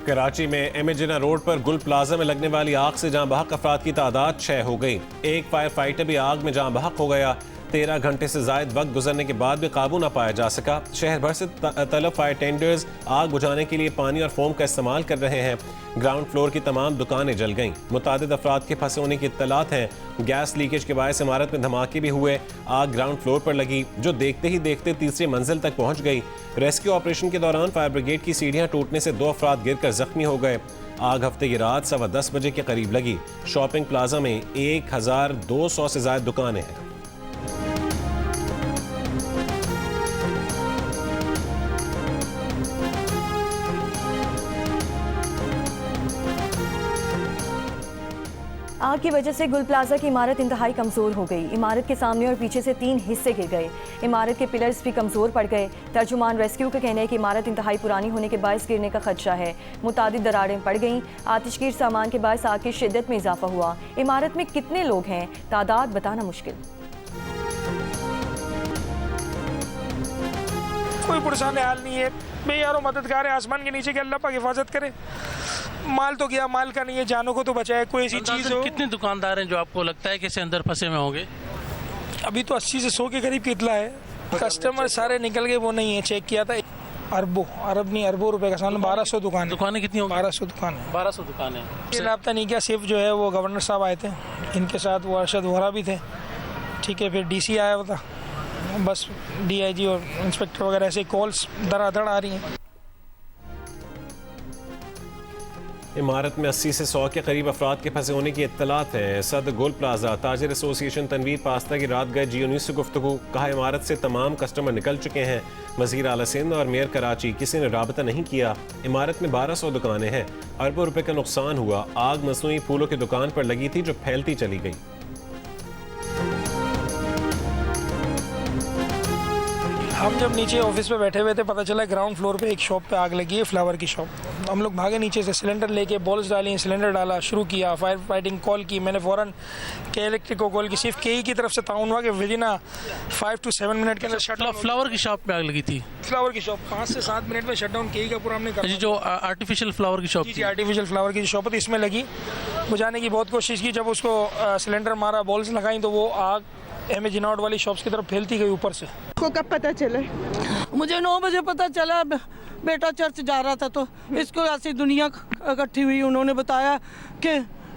कराची में एमेजिना रोड पर गुल प्लाजा में लगने वाली आग से जहां बहक अफराद की तादाद 6 हो गई। एक फायर फाइटर भी आग में जहां बहक हो गया। 13 घंटे से जायद वक्त गुजरने के बाद भी काबू न पाया जा सका। शहर भर से तलब फायर टेंडर्स आग बुझाने के लिए पानी और फोम का इस्तेमाल कर रहे हैं। ग्राउंड फ्लोर की तमाम दुकानें जल गईं। मुतादिद अफराद के फंसे होने की इत्तलात हैं। गैस लीकेज के बायस इमारत में धमाके भी हुए। आग ग्राउंड फ्लोर पर लगी जो देखते ही देखते तीसरी मंजिल तक पहुंच गई। रेस्क्यू ऑपरेशन के दौरान फायर ब्रिगेड की सीढ़ियां टूटने से 2 अफराद गिरकर जख्मी हो गए। आग हफ्ते की रात 10:15 बजे के करीब लगी। शॉपिंग प्लाजा में 1200 से ज्यादा दुकानें हैं। आग की वजह से गुल प्लाजा की इमारत इंतहाई कमज़ोर हो गई। इमारत के सामने और पीछे से 3 हिस्से गिर गए। इमारत के पिलर्स भी कमज़ोर पड़ गए। तर्जुमान रेस्क्यू का कहना है कि इमारत इंतहाई पुरानी होने के बायस गिरने का खदशा है। मुतादिद दरारें पड़ गईं। आतिशगीर सामान के बायस आग की शिद्दत में इजाफा हुआ। इमारत में कितने लोग हैं, तादाद बताना मुश्किल। कोई पुरसान हाल नहीं है। मैं यारों मददगार है, आसमान के नीचे के अल्लाह पाक हिफाजत करे। माल तो गया, माल का नहीं है, जानों को तो बचाए। कोई ऐसी चीज़ हो। कितने दुकानदार हैं जो आपको लगता है कि इसे अंदर फंसे में होंगे? अभी तो 80 से 100 के करीब कितला है। कस्टमर सारे निकल गए, वो नहीं है। चेक किया था, अरबों रुपए का सामान। 1200 दुकानें कितनी होंगी? 1200 दुकानें। 1200 दुकानें। रब्ता नहीं किया। सिर्फ जो है वो गवर्नर साहब आए थे, इनके साथ वो अरशद वोहरा भी थे। ठीक है, फिर DC आया हुआ था। बस DIG और इंस्पेक्टर वगैरह ऐसे कॉल्स धड़ाधड़ आ रही हैं। इमारत में 80 से 100 के करीब अफराद के फंसे होने की इत्तलात है। सदर गुल प्लाजा ताजिर एसोसिएशन तनवीर पास्ता की रात गए GO न्यूज़ से गुफ्तगू। कहा इमारत से तमाम कस्टमर निकल चुके हैं। वज़ीर आला सिंध और मेयर कराची किसी ने राबता नहीं किया। इमारत में 1200 दुकानें हैं। अरबों रुपए का नुकसान हुआ। आग मसनूई फूलों की दुकान पर लगी थी जो फैलती चली गई। हम जब नीचे ऑफिस पे बैठे हुए थे, पता चला ग्राउंड फ्लोर पे एक शॉप पे आग लगी है, फ्लावर की शॉप। हम लोग भागे नीचे से, सिलेंडर लेके बॉल्स डाली, सिलेंडर डाला, शुरू किया। फायर फाइटिंग कॉल की मैंने फ़ौरन के इलेक्ट्रिक को कॉल की। सिर्फ KE की तरफ से ताउन हुआ कि विदिन 5 to 7 मिनट के अंदर शट डाउन। फ्लावर की शॉप पे आग लगी थी? फ्लावर की शॉप 5 से 7 मिनट में शट डाउन KE का पूरा हमने कर। जो आर्टिफिशियल फ्लावर की शॉप? जी, आर्टिफिशियल फ्लावर की जो शॉप थी, इसमें लगी। बुझाने की बहुत कोशिश की। जब उसको सिलेंडर मारा, बॉल्स लगाई, तो वो आग एमेजिना वाली शॉप्स की तरफ फैलती गई ऊपर से। को कब पता चला? मुझे 9 बजे पता चला। बेटा चर्च जा रहा था तो इसको ऐसी दुनिया इकट्ठी हुई। उन्होंने बताया कि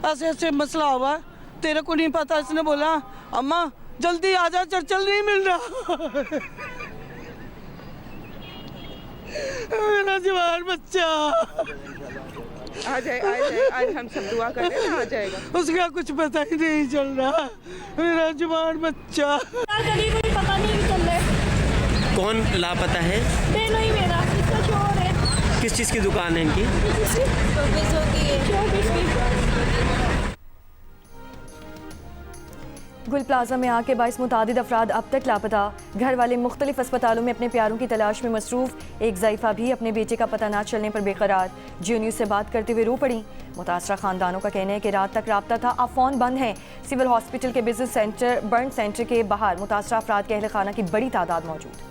ऐसे ऐसे मसला हुआ, तेरे को नहीं पता। इसने बोला अम्मा जल्दी आ जा, चर्चल नहीं मिल रहा। मेरा जवान बच्चा आ जाए, आज हम सब दुआ कर रहे हैं, आ जाएगा। उसका कुछ पता ही नहीं चल रहा। मेरा जवान बच्चा पता नहीं चल रहा है। कौन लापता है? बेनो ही मेरा, इसका शोर है। किस चीज़ की दुकान है इनकी? गुल प्लाजा में आग के बायस मुतादिद अफराद अब तक लापता। घर वाले मुख्तलिफ अस्पतालों में अपने प्यारों की तलाश में मसरूफ। एक ज़ाइफा भी अपने बेटे का पता ना चलने पर बेकरार। GO न्यूज़ से बात करते हुए रो पड़ी। मुतासरा खानदानों का कहना है कि रात तक राब्ता था, अब फ़ोन बंद है। सिविल हॉस्पिटल के बिजनेस सेंटर बर्न सेंटर के बाहर मुतासरा अफराद के अहल खाना की बड़ी तादाद मौजूद।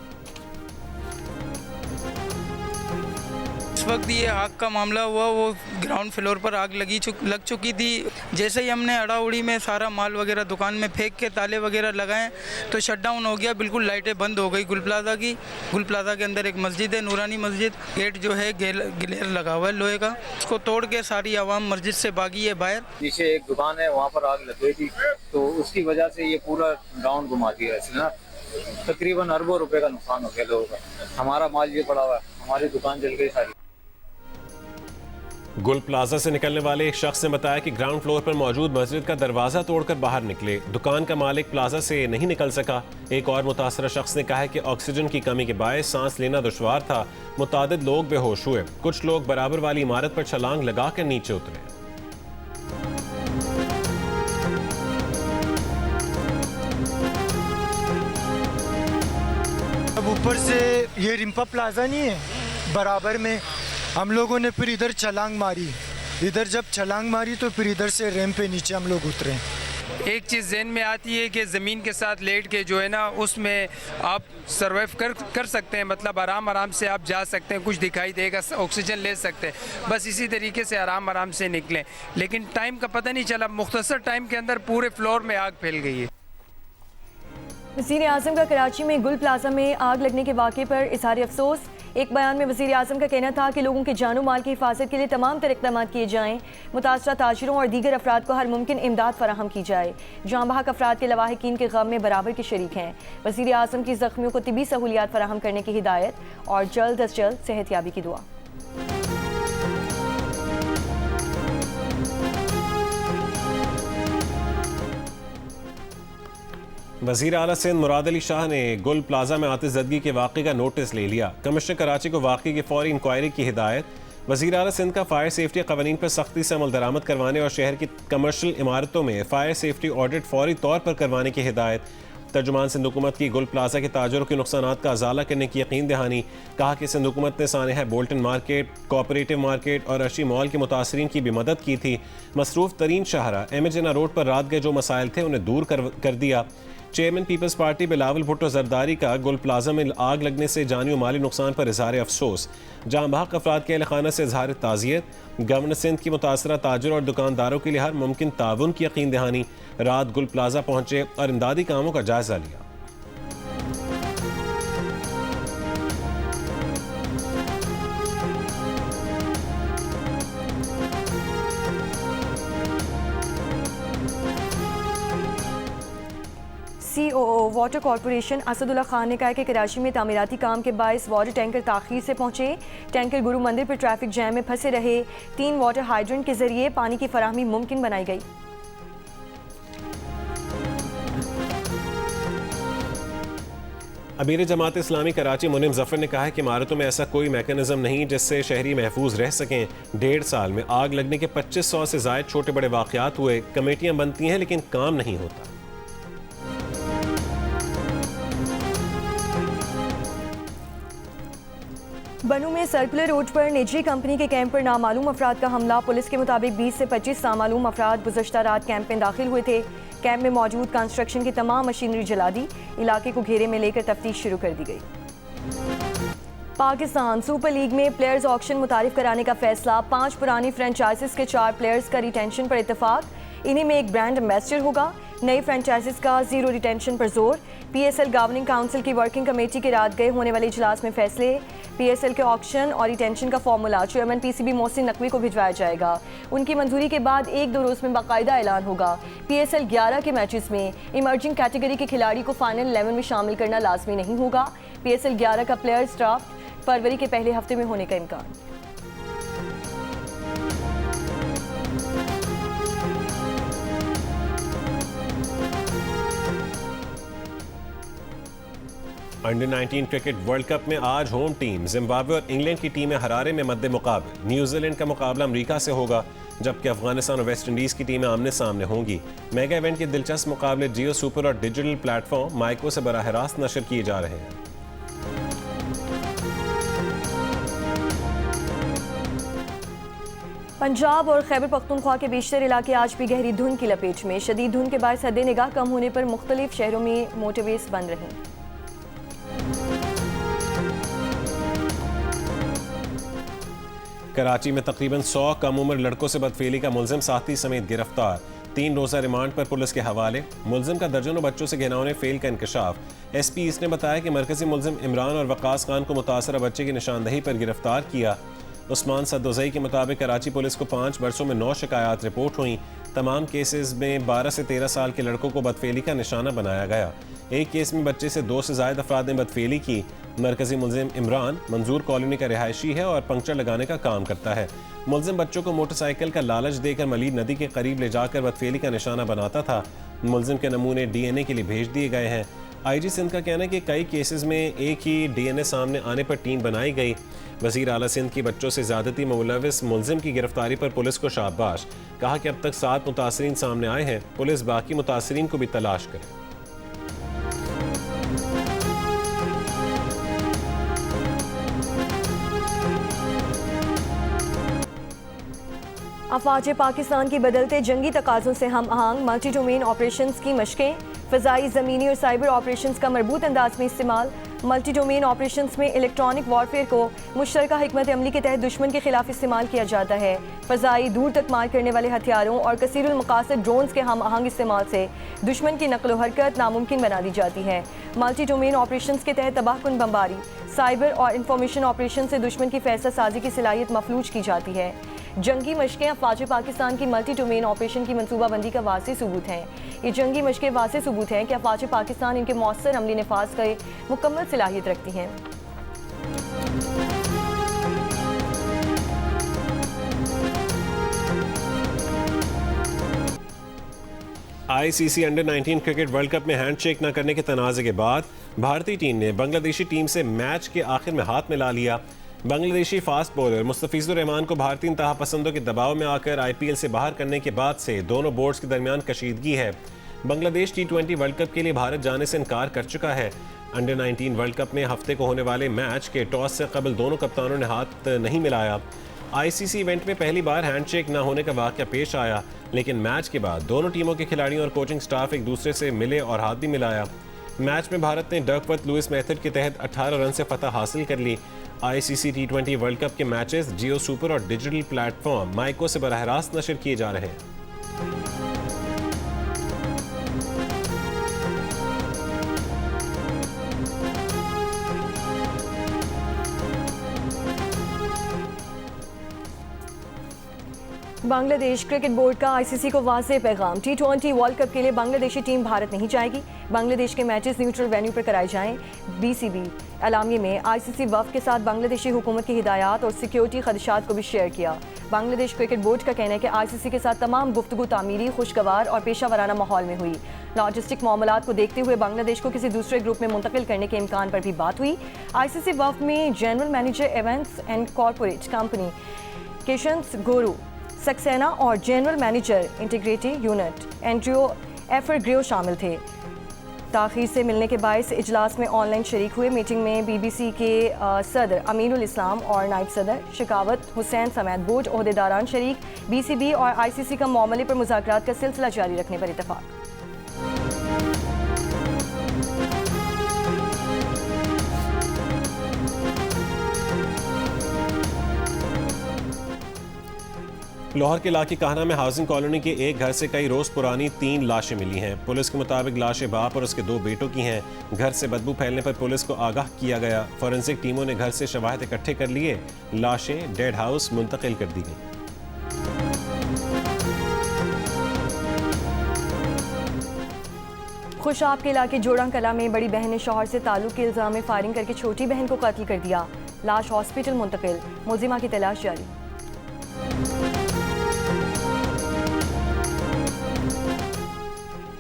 इस वक्त ये आग का मामला हुआ, वो ग्राउंड फ्लोर पर आग लग चुकी थी। जैसे ही हमने अड़ा उड़ी में सारा माल वगैरह दुकान में फेंक के ताले वगैरह लगाए तो शट डाउन हो गया। बिल्कुल लाइटें बंद हो गई गुल प्लाजा की। गुल प्लाजा के अंदर एक मस्जिद है, नूरानी मस्जिद। गेट जो है गिलेर लगा हुआ है लोहे का। उसको तोड़ के सारी आवाम मस्जिद से भागी है बाहर। नीचे एक दुकान है, वहाँ पर आग लग गई थी, तो उसकी वजह से ये पूरा ग्राउंड घुमा दिया है। तकरीबन अरबों रुपए का नुकसान हो गया लोगों का। हमारा माल ये पड़ा हुआ है, हमारी दुकान जल गई सारी। गुल प्लाजा से निकलने वाले एक शख्स ने बताया कि ग्राउंड फ्लोर पर मौजूद मस्जिद का दरवाजा तोड़कर बाहर निकले। दुकान का मालिक प्लाजा से नहीं निकल सका। एक और मुतासरा शख्स ने कहा है कि ऑक्सीजन की कमी के बायस सांस लेना दुश्वार था। मुतादिद लोग बेहोश हुए। कुछ लोग बराबर वाली इमारत पर छलांग लगाकर नीचे उतरे। अब ऊपर से ये रिम्पा प्लाजा नहीं है, बराबर में हम लोगों ने फिर इधर छलांग मारी। इधर जब छलांग मारी तो फिर इधर से रैंप पे नीचे हम लोग उतरे। एक चीज़ जहन में आती है कि ज़मीन के साथ लेट के जो है ना उसमें आप सर्वाइव कर सकते हैं, मतलब आराम से आप जा सकते हैं, कुछ दिखाई देगा, ऑक्सीजन ले सकते हैं, बस इसी तरीके से आराम से निकलें। लेकिन टाइम का पता नहीं चला, मुख्तसर टाइम के अंदर पूरे फ्लोर में आग फैल गई है। वज़ीर आज़म का कराची में गुल प्लाजा में आग लगने के वाक़े पर इज़हार अफसोस। एक बयान में वज़ीर आज़म का कहना था कि लोगों के जानो माल की हिफाजत के लिए तमाम तर इक़दाम किए जाएँ, मुतासरा ताजिरों और दीगर अफराद को हर मुमकिन इमदाद फराहम की जाए। जहाँ बहक अफराद के लवाहिकीन के गम में बराबर के शरीक हैं। वज़ीर आज़म की ज़ख्मियों को तिबी सहूलियात फराहम करने की हिदायत और जल्द अज जल्द सेहतयाबी की दुआ। वज़ीर आला सिंध मुराद अली शाह ने गुल प्लाजा में आतिशज़दगी के वाक़े का नोटिस ले लिया। कमिश्नर कराची को वाक़े की फौरी इंक्वायरी की हिदायत। वज़ीर आला सिंध का फायर सेफ्टी कवानीन पर सख्ती से अमल दरामद करवाने और शहर की कमर्शियल इमारतों में फायर सेफ्टी ऑडिट फौरी तौर पर करवाने की हिदायत। तर्जुमान सिंध हुकूमत की गुल प्लाजा के ताजरों के नुकसानात का अजाला करने की यकीन दहानी। कहा कि सिंध हुकूमत ने सानेहा बोल्टन मार्केट, कोऑपरेटिव मार्केट और अर्शी मॉल के मुतासरीन की भी मदद की थी। मसरूफ़ तरीन शाहरा एमएजना रोड पर रात गए जो मसाइल थे उन्हें दूर कर दिया। चेयरमैन पीपल्स पार्टी बिलावल भुट्टो जरदारी का गुल प्लाजा में आग लगने से जानी और माली नुकसान पर इजहार अफसोस। जहाँ बहक अफराद के अहल से इजहार ताज़ियत। गवर्नर सिंध की मुतासरा ताजरों और दुकानदारों के लिए हर मुमकिन ताउन की यकीन दहानी। रात गुल प्लाजा पहुंचे और इमदादी कामों का जायजा लिया। COO water corporation Asadullah Khan ने कहा कि कराची में तामीराती काम के बायस वाटर टैंकर ताख़ीर से पहुंचे। टैंकर गुरु मंदिर पर ट्रैफिक जैम में फंसे रहे। 3 वाटर हाइड्रेंट के जरिए पानी की फराहमी मुमकिन बनाई गई। अमीर जमात इस्लामी कराची मुनिम जफर ने कहा है कि इमारतों में ऐसा कोई मैकेनिज्म नहीं जिससे शहरी महफूज रह सकें। 1.5 साल में आग लगने के 2500 से ज़ायद छोटे बड़े वाक़यात हुए। कमेटियां बनती हैं लेकिन काम नहीं होता। बनू में सर्कुलर रोड पर निजी कंपनी के कैंप पर नामालूम अफराद का हमला। पुलिस के मुताबिक 20 से 25 नामालूम अफराद गुज़श्ता रात कैंप में दाखिल हुए थे। कैंप में मौजूद कंस्ट्रक्शन की तमाम मशीनरी जला दी। इलाके को घेरे में लेकर तफ्तीश शुरू कर दी गई। पाकिस्तान सुपर लीग में प्लेयर्स ऑक्शन मुतारिफ कराने का फैसला। 5 पुरानी फ्रेंचाइजीज के 4 प्लेयर्स का रिटेंशन पर इत्तेफाक। इन्हीं में एक ब्रांड एम्बेसडर होगा। नई फ्रेंचाइजीज का 0 रिटेंशन पर जोर। PSL गवर्निंग काउंसिल की वर्किंग कमेटी के रात गए होने वाले इजलास में फैसले। PSL के ऑक्शन और रिटेंशन का formula chairman PCB Mohsin Naqvi को भिजवाया जाएगा। उनकी मंजूरी के बाद 1-2 रोज में बाकायदा ऐलान होगा। PSL 11 के मैचेस में इमर्जिंग कैटेगरी के खिलाड़ी को फाइनल 11 में शामिल करना लाजमी नहीं होगा। PSL 11 का प्लेयर्स ड्राफ्ट फरवरी के पहले हफ्ते में होने का इम्कान। अंडर 19 क्रिकेट वर्ल्ड कप में आज होम टीम जिम्बाब्वे और इंग्लैंड की टीमें हरारे में मद्दे मुकाबले। न्यूजीलैंड का मुकाबला अमेरिका से होगा जबकि अफगानिस्तान और वेस्ट इंडीज की टीमें आमने सामने होंगी। मेगा इवेंट के दिलचस्प मुकाबले जियो सुपर और डिजिटल प्लेटफॉर्म माइको से बराह रास्त नशर किए जा रहे हैं। पंजाब और खैबर पख्तूनख्वा के बेशतर इलाके आज भी गहरी धुंध की लपेट में। शदीद धुंध के बायस हद निगाह कम होने पर मुख्तलिफ शहरों में मोटरवेज बंद रहीं। कराची में तकरीबन 100 कम उम्र लड़कों से बदफेली का मुलजिम साथी समेत गिरफ्तार। 3 रोज़ा रिमांड पर पुलिस के हवाले। मुलजिम का दर्जनों बच्चों से घिनौने फेल का इंकशाफ। SP ईस्ट ने बताया कि मरकजी मुलजिम इमरान और वकास खान को मुतासरा बच्चे की निशानदही पर गिरफ्तार किया। उस्मान सद्दोज़ई के मुताबिक कराची पुलिस को 5 बरसों में 9 शिकायत रिपोर्ट हुई। तमाम केसेस में 12 से 13 साल के लड़कों को बदफेली का निशाना बनाया गया। एक केस में बच्चे से 2 से ज़ायद अफराद ने बदफेली की। मरकजी मुलजिम इमरान मंजूर कॉलोनी का रिहायशी है और पंक्चर लगाने का काम करता है। मुलजिम बच्चों को मोटरसाइकिल का लालच देकर मलीद नदी के करीब ले जाकर बदफेली का निशाना बनाता था। मुलजिम के नमूने DNA के लिए भेज दिए गए हैं। IG सिंध का कहना है कि कई केसेस में एक ही DNA सामने आने पर टीम बनाई गई। वज़ीर आला सिंध की बच्चों से ज़्यादती में मुलविस मुलजिम की गिरफ्तारी पर पुलिस को शाबाश। कहा कि अब तक 7 मुतासरीन सामने आए हैं। पुलिस बाकी मुतासरीन को भी तलाश करे। अफवाज पाकिस्तान की बदलते जंगी तकाज़ों से हम आहंग मल्टी डोमेन ऑपरेशंस की मशकें, फ़ज़ाई, ज़मीनी और साइबर ऑपरेशंस का मरबूत अंदाज में इस्तेमाल। मल्टी डोमेन ऑपरेशंस में इलेक्ट्रॉनिक वॉरफेयर को मुश्तरका हिकमत अमली के तहत दुश्मन के खिलाफ इस्तेमाल किया जाता है। फ़ज़ाई, दूर तक मार करने वाले हथियारों और कसीरुल मकासद ड्रोन्स के हम आहंग इस्तेमाल से दुश्मन की नकलो हरकत नामुमकिन बना दी जाती है। मल्टी डोमेन ऑपरेशंस के तहत तबाहकुन बमबारी, साइबर और इंफॉर्मेशन ऑपरेशन से दुश्मन की फैसला साजी की सलाहियत मफलूज की जाती है। जंगी मशकें अफवाज पाकिस्तान की मल्टी डोमेन ऑपरेशन की मनसूबाबंदी का वाज़ेह सबूत हैं। ये जंगी मशकें वाज़ेह सबूत हैं कि अफवाज पाकिस्तान इनके मौसर अमली नफाज का मुकम्मल सलाहियत रखती हैं। ICC under 19 cricket world cup में हैंडशेक न करने के तनाज़े के बाद भारतीय टीम ने बांग्लादेशी टीम से मैच के आखिर में हाथ मिला लिया। बांग्लादेशी फास्ट बॉलर मुस्तफिजुर रहमान को भारतीय इंतहा पसंदों के दबाव में आकर IPL से बाहर करने के बाद से दोनों बोर्ड्स के दरमियान कशीदगी है। बांग्लादेश T20 वर्ल्ड कप के लिए भारत जाने से इनकार कर चुका है। अंडर 19 वर्ल्ड कप में हफ्ते को होने वाले मैच के टॉस से कबल दोनों कप्तानों ने हाथ नहीं मिलाया। ICC इवेंट में पहली बार हैंडशेक न होने का वाक़या पेश आया, लेकिन मैच के बाद दोनों टीमों के खिलाड़ियों और कोचिंग स्टाफ एक दूसरे से मिले और हाथ भी मिलाया। मैच में भारत ने डकवर्थ लुइस मेथड के तहत 18 रन से फतह हासिल कर ली। ICC T20 वर्ल्ड कप के मैचेस जियो सुपर और डिजिटल प्लेटफॉर्म माइको से बराह रास्त नशर किए जा रहे हैं। बांग्लादेश क्रिकेट बोर्ड का ICC को वाज़ेह पैगाम, T20 वर्ल्ड कप के लिए बांग्लादेशी टीम भारत नहीं जाएगी। बांग्लादेश के मैचेस न्यूट्रल वेन्यू पर कराए जाएं। BCB एलामिये में ICC वफ़द के साथ बांग्लादेशी हुकूमत की हिदायत और सिक्योरिटी खदशात को भी शेयर किया। बांग्लादेश क्रिकेट बोर्ड का कहना है कि ICC के साथ तमाम गुफ्तगू तामीरी, खुशगवार और पेशा वराना माहौल में हुई। लॉजिस्टिक मामलात को देखते हुए बांग्लादेश को किसी दूसरे ग्रुप में मुंतकिल करने के इम्कान पर भी बात हुई। ICC वफ़द में general manager events and corporate communications Gaurav Saxena और जनरल मैनेजर इंटीग्रेटेड यूनिट एंड्रियो एफरग्रियो शामिल थे। ताख़ीर से मिलने के बायस इजलास में ऑनलाइन शरीक हुए। मीटिंग में BBC के सदर अमीनुल इस्लाम और नायब सदर शिकावत हुसैन समेत बोर्ड ओहदेदारान शरीक। BCB और ICC का मामले पर मुज़ाकरात का सिलसिला जारी रखने पर इत्तफाक। लाहौर के इलाके काहना में हाउसिंग कॉलोनी के एक घर से कई रोज़ पुरानी 3 लाशें मिली हैं। पुलिस के मुताबिक लाशें बाप और उसके 2 बेटों की हैं। घर से बदबू फैलने पर पुलिस को आगाह किया गया। फॉरेंसिक टीमों ने घर से शवाहिद इकट्ठे कर लिए। लाशें डेड हाउस मुंतकिल कर दी गई। खुशाब के इलाके जोड़ा कला में बड़ी बहन ने शौहर से ताल्लुक के इल्ज़ाम में फायरिंग करके छोटी बहन को कत्ल कर दिया। लाश हॉस्पिटल मुंतकिल, मुलजिमा की तलाश जारी।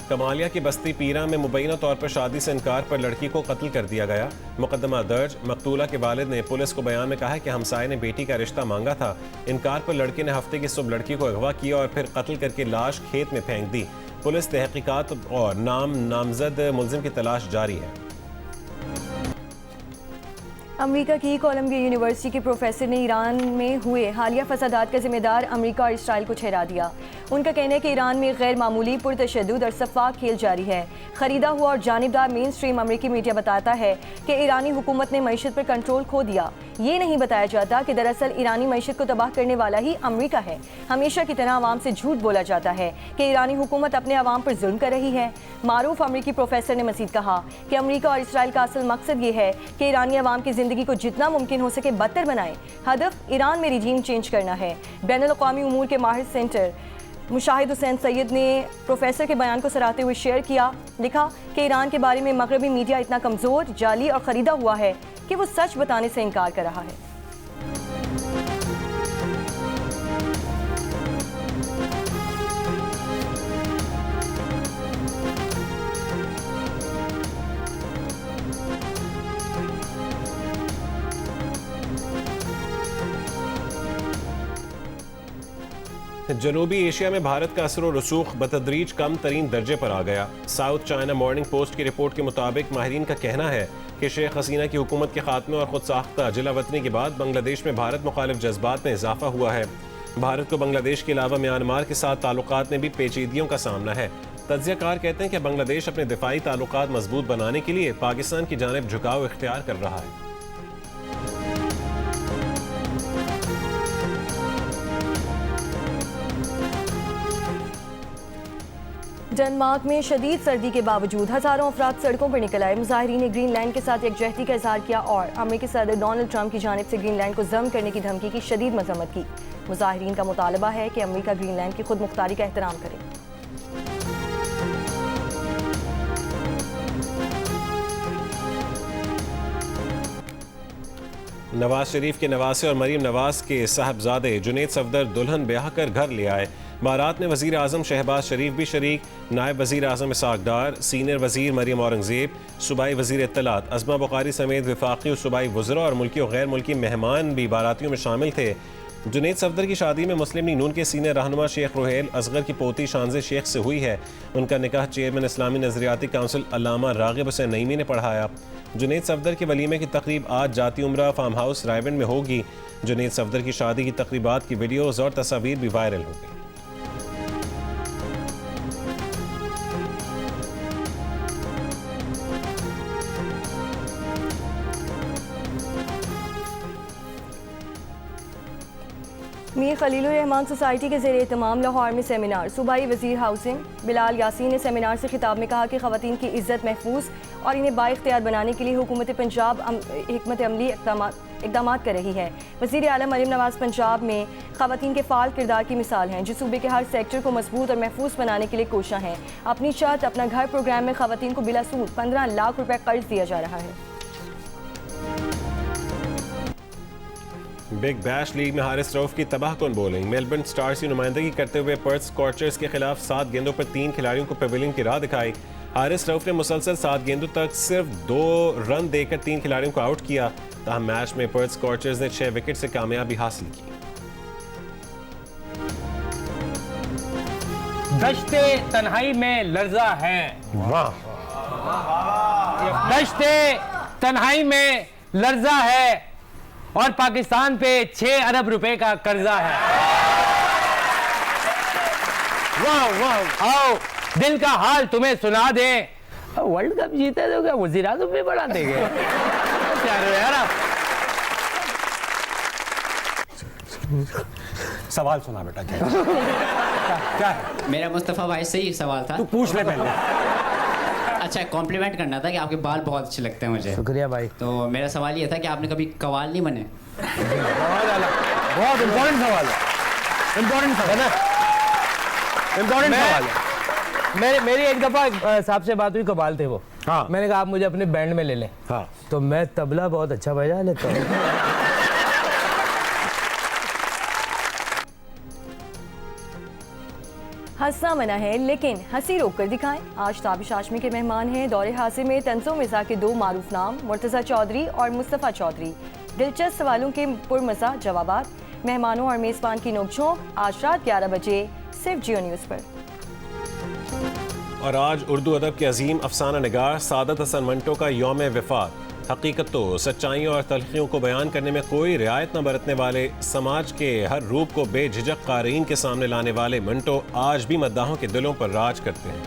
कमालिया की बस्ती पीरा में मुबैना तौर पर शादी से इनकार पर लड़की को कत्ल कर दिया गया। मुकदमा दर्ज। मकतूला के वालिद ने पुलिस को बयान में कहा है कि हमसाये ने बेटी का रिश्ता मांगा था। इनकार पर लड़के ने हफ्ते की सुबह लड़की को अगवा किया और फिर कत्ल करके लाश खेत में फेंक दी। पुलिस तहकीकात और नामजद मुलजिम की तलाश जारी है। अमेरिका की कोलंबिया यूनिवर्सिटी के प्रोफेसर ने ईरान में हुए हालिया फसादात का जिम्मेदार अमेरिका और इसराइल को ठहरा दिया। उनका कहना है कि ईरान में गैर मामूली पुरतशद्दुद और शफ़ाफ़ खेल जारी है। ख़रीदा हुआ और जानिबदार मेन स्ट्रीम अमेरिकी मीडिया बताता है कि ईरानी हुकूमत ने मईशत पर कंट्रोल खो दिया। ये नहीं बताया जाता कि दरअसल ईरानी मईशत को तबाह करने वाला ही अमेरिका है। हमेशा की तरह आवाम से झूठ बोला जाता है कि ईरानी हुकूमत अपने आवाम पर जुल्म कर रही है। मारूफ अमेरिकी प्रोफेसर ने मज़ीद कहा कि अमेरिका और इसराइल का असल मकसद ये है कि ईरानी आवाम की ज़िंदगी को जितना मुमकिन हो सके बदतर बनाए। हदफ ईरान में रिजीम चेंज करना है। बैनुल-अक़वामी उमूर के माहिर सेंटर मुशाहिद हुसैन सैयद ने प्रोफेसर के बयान को सराहते हुए शेयर किया। लिखा कि ईरान के बारे में मगरबी मीडिया इतना कमज़ोर, जाली और ख़रीदा हुआ है कि वो सच बताने से इनकार कर रहा है। जनूबी एशिया में भारत का असर और रसूख बतदरीज कम तरीन दर्जे पर आ गया। साउथ चाइना मॉर्निंग पोस्ट की रिपोर्ट के मुताबिक माहिरीन का कहना है कि शेख हसीना की हुकूमत के खात्मे और खुद साख्ता जिला वतनी के बाद बांग्लादेश में भारत मुखालिफ जज्बात में इजाफा हुआ है। भारत को बांग्लादेश के अलावा म्यांमार के साथ ताल्लुकात में भी पेचीदगियों का सामना है। तज्ज़ियाकार कहते हैं कि बांग्लादेश अपने दिफाई ताल्लुकात मजबूत बनाने के लिए पाकिस्तान की जानिब झुकाव इख्तियार कर रहा है। डेनमार्क में शदीद सर्दी के बावजूद हजारों अफराद सड़कों पर निकल आए। मुजाहिरीन ने ग्रीनलैंड के साथ यकजहती का इजहार किया और अमेरिकी सदर डोनाल्ड ट्रंप की जानिब से ग्रीनलैंड को जम करने की धमकी की शदीद मजम्मत की। मुजाहिरीन का मुतालबा है कि अमेरिका ग्रीनलैंड की खुद मुख्तारी का एहतराम करे। नवाज शरीफ के नवासे और मरीम नवाज के साहबजादे जुनैद सफदर दुल्हन ब्याह कर घर ले आए। बारात में वजीर आजम शहबाज शरीफ भी शरीक, नायब वजीर आजम इसाक डार, सीनियर वजीर मरीम औरंगजेब, सूबाई वजीर इत्तलात अज़मा बुखारी समेत वफाकी और सूबाई वज़रा और मुल्की और गैर मुल्की मेहमान भी बारातियों में शामिल थे। जुनैद सफदर की शादी में मुस्लिम लीग नून के सीनियर रहनुमा शेख रोहेल असगर की पोती शानज़े शेख से हुई है। उनका निकाह चेयरमैन इस्लामी नजरियाती काउंसिल अल्लामा रागिब हुसैन नईमी ने पढ़ाया। जुनैद सफदर के वलीमे की तकरीब आज जाती उम्रा फार्म हाउस रायबंड में होगी। जुनैद सफदर की शादी की तकरीबात की वीडियोज़ और तस्वीर भी वायरल हो गई। मीर खलीलुर रहमान सोसाइटी के ज़ेरे एहतमाम लाहौर में सेमिनार। सूबाई वजीर हाउसिंग बिलाल यासीन ने सेमिनार से खिताब में कहा कि ख़वातीन की इज़्ज़त महफूज और इन्हें बाइख्तियार बनाने के लिए हुकूमत पंजाब हिकमत अमली इक़दाम कर रही है। वज़ीर आला मरीम नवाज पंजाब में ख़वातीन के फ़ाल किरदार की मिसाल हैं जो सूबे के हर सेक्टर को मजबूत और महफूज बनाने के लिए कोशा हैं। अपनी छत अपना घर प्रोग्राम में ख़वातीन को बिला सूद 15 लाख रुपए कर्ज दिया जा रहा है। बिग बैश लीग में हारिस रऊफ की तबाहकुन बॉलिंग। मेलबर्न स्टार्स की नुमाइंदगी करते हुए पर्थ स्कॉचर्स के खिलाफ 7 गेंदों पर 3 खिलाड़ियों को पेविलियन की राह दिखाई। हारिस रऊफ ने मुसलसल 7 गेंदों तक सिर्फ 2 रन देकर 3 खिलाड़ियों को आउट किया। ताहम मैच में पर्थ स्कॉचर्स ने 6 विकेट से कामयाबी हासिल की। दश्ते तन्हाई में लर्जा है। वाह, दश्ते तन्हाई में लर्जा है और पाकिस्तान पे 6 अरब रुपए का कर्जा है। वाह वाह, आओ दिल का हाल तुम्हें सुना दे। वर्ल्ड कप जीते तो क्या वजीर आज़म भी बढ़ा देंगे? यार आप सवाल सुना बेटा। क्या है? मेरा मुस्तफ़ा भाई से ही सवाल था। तू पूछ ले पहले। अच्छा, कॉम्प्लीमेंट करना था कि आपके बाल बहुत अच्छे लगते हैं मुझे। शुक्रिया भाई। तो मेरा सवाल ये था कि आपने कभी कवाल नहीं बने? बहुत इम्पोर्टेंट सवाल है। इम्पोर्टेंट सवाल है। इम्पोर्टेंट सवाल है। मेरी एक दफ़ा साहब से बात हुई, कबाल थे वो। हाँ। मैंने कहा आप मुझे अपने बैंड में ले लें। हाँ। तो मैं तबला बहुत अच्छा बजा लेता हूँ। हंसना मना है लेकिन हंसी रोक कर दिखाएं। आज ताबिश हाशमी के मेहमान हैं दौरे हासिल में तंज़ो मिज़ा के 2 मारूफ नाम मुर्तज़ा चौधरी और मुस्तफ़ा चौधरी। दिलचस्प सवालों के पुरमज़ा जवाबात, मेहमानों और मेज़बान की नोकझोंक आज रात 11 बजे सिर्फ जियो न्यूज़ पर। और आज उर्दू अदब के अजीम अफसाना निगार सादत हसन मंटो का यौम वफ़ात। हकीकत तो सच्चाइयों और तलखियों को बयान करने में कोई रियायत न बरतने वाले, समाज के हर रूप को बेझिझक क़ारीन के सामने लाने वाले मंटो आज भी मद्दाहों के दिलों पर राज करते हैं।